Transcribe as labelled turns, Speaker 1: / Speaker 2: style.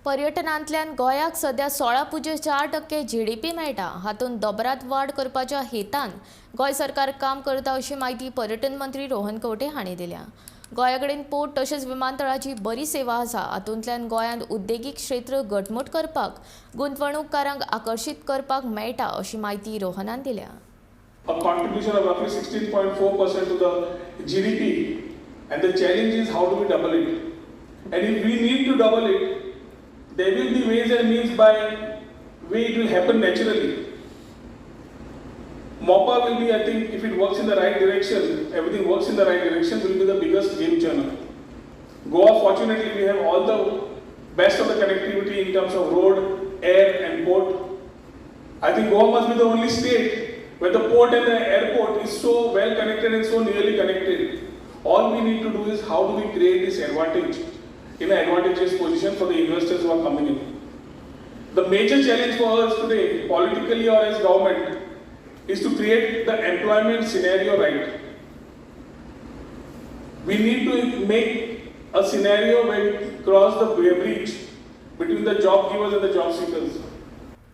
Speaker 1: पर्यटनांतल्यान गोंयाक सध्या 16.4% GDP मेळटा। हातूंत दोबरात वाड करपाच्या हेतान गोंय सरकार काम करता अशी माहिती पर्यटन मंत्री रोहन खंवटे हांणी दिल्या। गोंया कडेन पोर्ट तशेंच विमानतळाची बरी सेवा आसा। हातूंतल्यान गोंयांत उद्देगीक क्षेत्र घटमूट करपाक, गुंतवणूककारांक आकर्शीत करपाक मेळटा अशी माहिती रोहनान दिल्या।
Speaker 2: A contribution of roughly 16.4% to the GDP, and the challenge is how do we double it? And if we need to double it, there will be ways and means by way it will happen naturally. MOPA will be, I think, if it works in the right direction, everything works in the right direction, will be the biggest game changer. Goa, fortunately, we have all the best of the connectivity in terms of road, air, and port. I think Goa must be the only state where the port and the airport is so well connected and so nearly connected. All we need to do is how do we create this advantage in an advantageous position for the investors who are coming in. The major challenge for us today, politically or as government, is to create the employment scenario right. We need to make a scenario where we cross the bridge between the job givers and the job seekers.